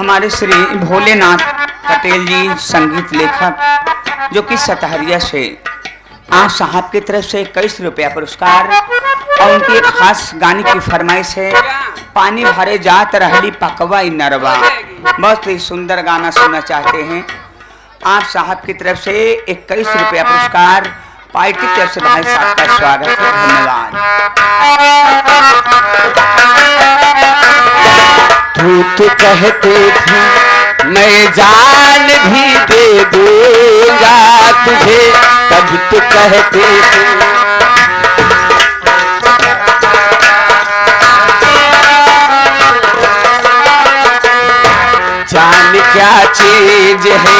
हमारे श्री भोलेनाथ पटेल जी संगीत लेखक जो कि सतहरिया से आप साहब की तरफ से 21 रुपया पुरस्कार और उनकी एक खास गाने की फरमाइश है पानी भरे जात रहली पकवा नरवा। बहुत ही सुंदर गाना सुनना चाहते हैं। आप साहब की तरफ से 21 रुपया पुरस्कार पार्टी की तरफ से भाई साहब का स्वागत है। धन्यवाद। तू तो कहते थे मैं जान भी दे दूंगा तुझे, तब तो कहते थे जान क्या चीज है,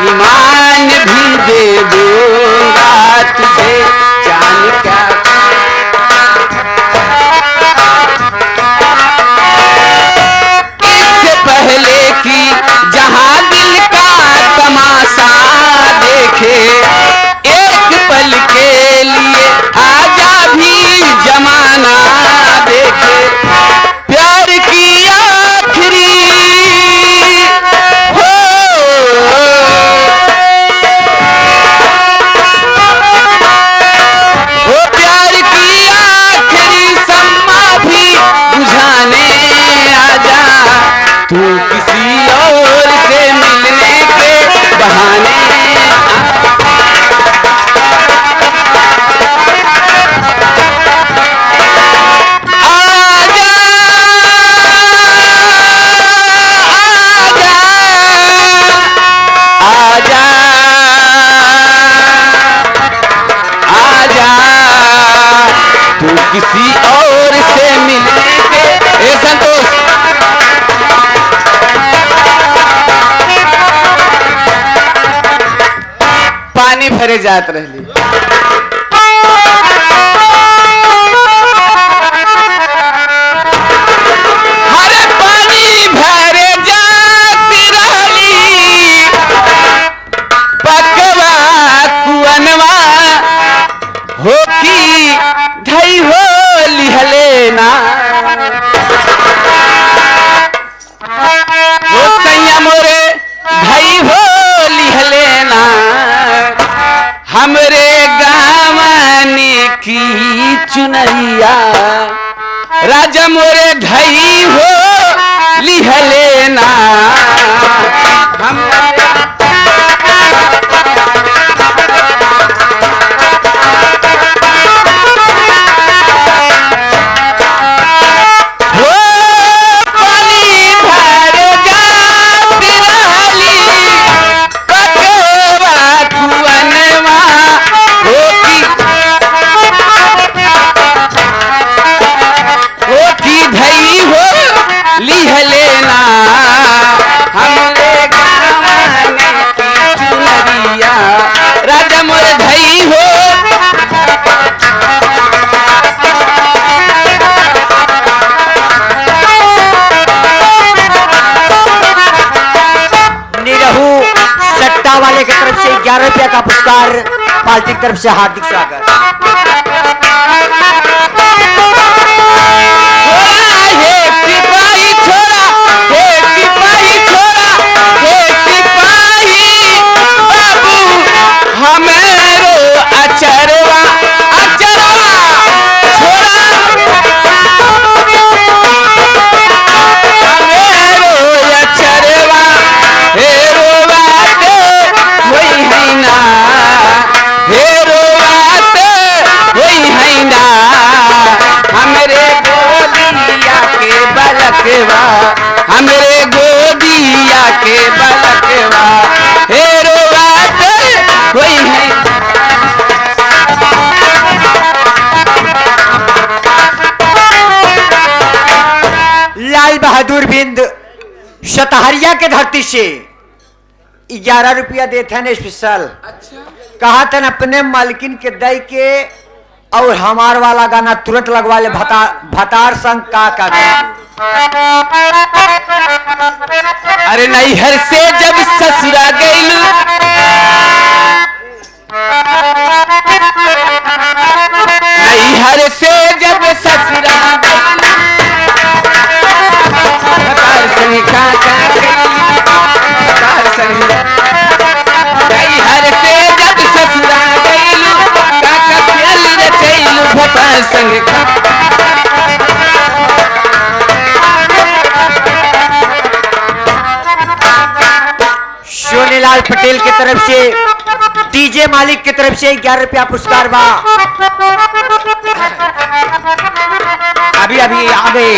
ईमान भी दे दूंगा तुझे, जान क्या पहले की जहां दिल का तमाशा देखे, एक पल के लिए आजा भी जमाना देखे, प्यार की आखिरी हो प्यार की आखिरी सम्मा भी बुझाने आजा, तू किसी और से मिलने के बहाने आजा, आजा, आजा, आजा, तू किसी और से मिलने के संतोष पानी भरे जात रहली। हरे पानी भरे जात रहली पकवा कुअनवा हो की धई हो लिहलेना, हो सैया मोरे धई हो लिहलेना, हमरे गावने की चुनरिया राजा मोरे धई हो लिहलेना, वाले की तरफ से 11 रुपया का पुरस्कार पार्टी की तरफ से हार्दिक स्वागत। सिपाही छोरा, हे सिपाही छोरा, हे सिपाही बाबू हमेरो अचरवा अचरवा छोरा, हमेरो अचरवा हेरो हेरो बात वही है ना, हमरे गोदिया के बलकवा, हमरे गोदिया के बलकवा, हेरो बात वही है। लाल बहादुर बिंद सतहरिया के धरती से 11 रुपया देते हैं स्पेशल। कहा था अपने मालकिन के दई के और हमार वाला गाना तुरंत लगवा ले भतार संग का अरे नैहर से जब ससुरा गईलू, नैहर से जब ससुरा गईलू, भतार संग का धर्मलाल पटेल की तरफ से, डीजे मालिक की तरफ से 11 रुपया पुरस्कार बा। अभी अभी आ गए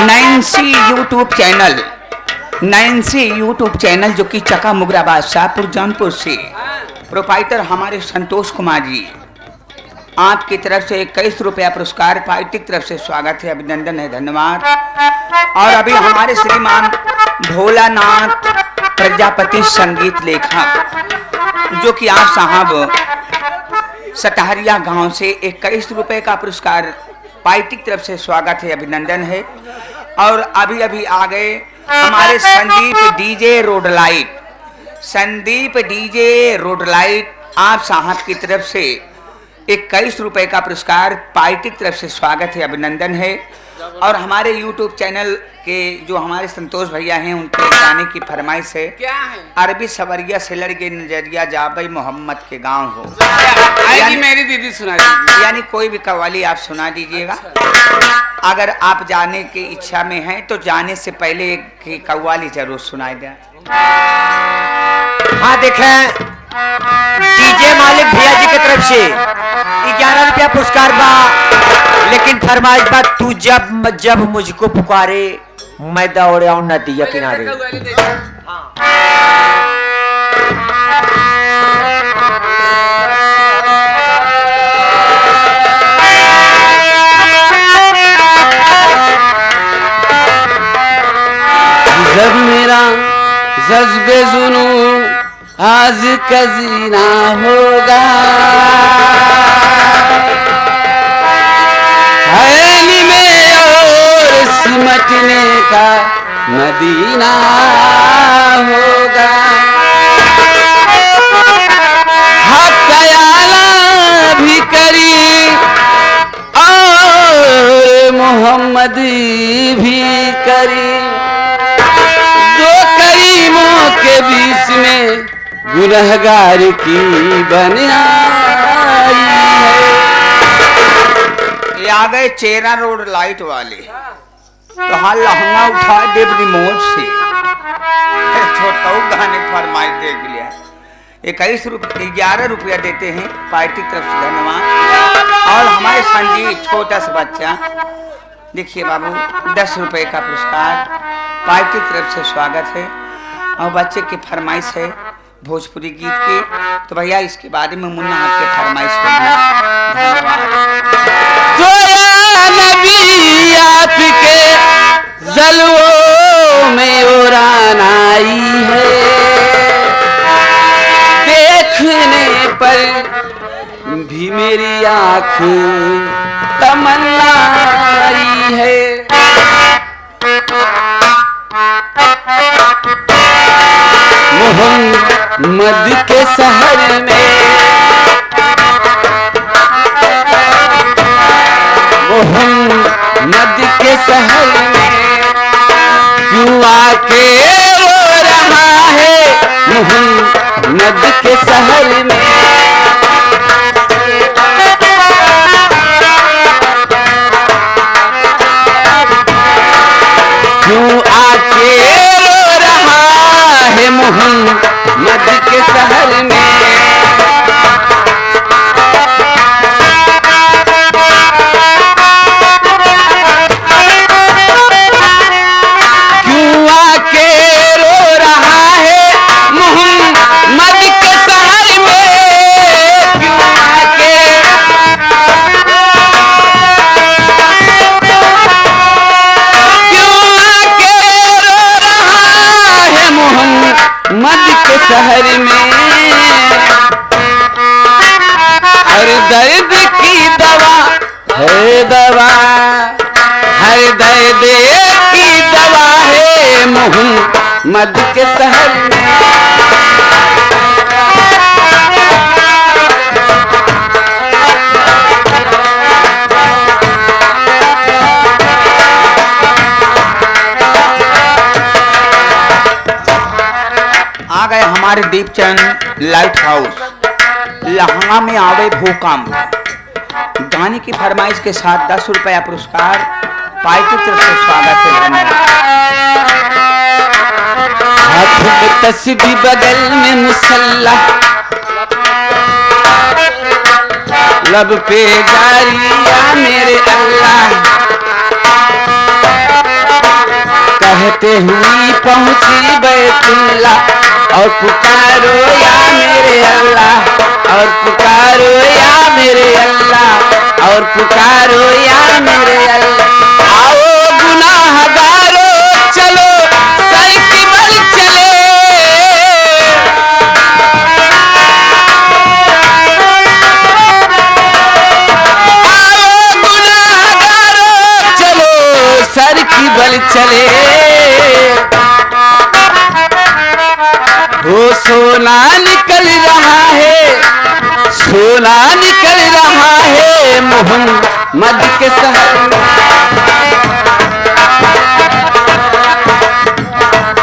नैन्सी यूट्यूब चैनल जो कि चका मुगराबाद शाहपुर जौनपुर से प्रोपाइटर हमारे संतोष कुमार जी, आपकी तरफ से 21 रुपया पुरस्कार, पार्टी की तरफ से स्वागत है, अभिनंदन है, धन्यवाद। और अभी हमारे श्रीमान भोलानाथ प्रजापति संगीत लेखक जो कि आप साहब सतहरिया गांव से 21 रुपए का पुरस्कार, पार्टी की तरफ से स्वागत है, अभिनंदन है। और अभी अभी आ गए हमारे संदीप डीजे रोड लाइट, आप साहब की तरफ से 21 रुपए का पुरस्कार, पार्टी की तरफ से स्वागत है, अभिनंदन है। और हमारे YouTube चैनल के जो हमारे संतोष भैया हैं, उनके गाने की फरमाइश है, क्या है? अरबी सवरिया से लड़के नजरिया जाबई मोहम्मद के गांव हो, आएगी मेरी दीदी सुना दीजिए। यानी कोई भी कव्वाली आप सुना दीजिएगा। अगर आप जाने की इच्छा में हैं तो जाने से पहले एक कव्वाली जरूर सुनाई दें। हाँ देखें, डीजे मालिक भैया जी की तरफ से 11 रुपया पुरस्कार बा, लेकिन फरमाइश बा, तू जब मुझको पुकारे मैं दौड़ आऊं नदिया किनारे। जब मेरा जज्बे जुनून आज कजीना होगा, हवेली में और सिमटने का मदीना होगा, हक कयाला भी करी और मोहम्मद भी करी, दो करीमों के बीच में गुनहगार की बनाई है। ये आ गए चेरा रोड लाइट वाले, तो हाँ लहंगा उठा दे रिमोट से, छोटा गाने फरमाइश देख लिया। 11 रुपया देते हैं, पार्टी की तरफ से धन्यवाद। और हमारे संजीव छोटा सा बच्चा, देखिए बाबू 10 रुपए का पुरस्कार, पार्टी की तरफ से स्वागत है। और बच्चे की फरमाइश है भोजपुरी गीत की, तो भैया इसके बारे में मुन्ना आपके फरमाइश होगी, धन्यवाद। जोया नबी आपके जलवों में उड़ान आई है, देखने पर भी मेरी आँख तमन्ना आई है। मोहम्मद के शहर में, मोहम्मद के शहर में क्यों आके रो रहा है, मोहम्मद के शहर में क्यों आके रो रहा है, मोहम्मद के शहर में। शहर में हर दर्द की दवा है, दवा हर दर्द की दवा है, मोहम्मद के शहर में। आ गए हमारे दीपचंद लाइट हाउस, लहंगा में आवे भूकंप, गाने की फरमाइश के साथ 10 रुपया पुरस्कार, पार्टी की तरफ से स्वागत है, धन्यवाद। हाथ धुम तस्बी बगल में मुसल्ला, लब पे जारिया मेरे अल्लाह, कहते हुई पहुंची बैतुल्ला, और पुकारो या मेरे अल्लाह, और पुकारो या मेरे अल्लाह, और पुकारो या मेरे अल्लाह। आओ गुनाहगारो चलो सर की बल चले, आओ गुनाहगारो चलो सर की बल चले, वो सोना निकल रहा है, सोना निकल रहा है मोहम्मद के शहर में।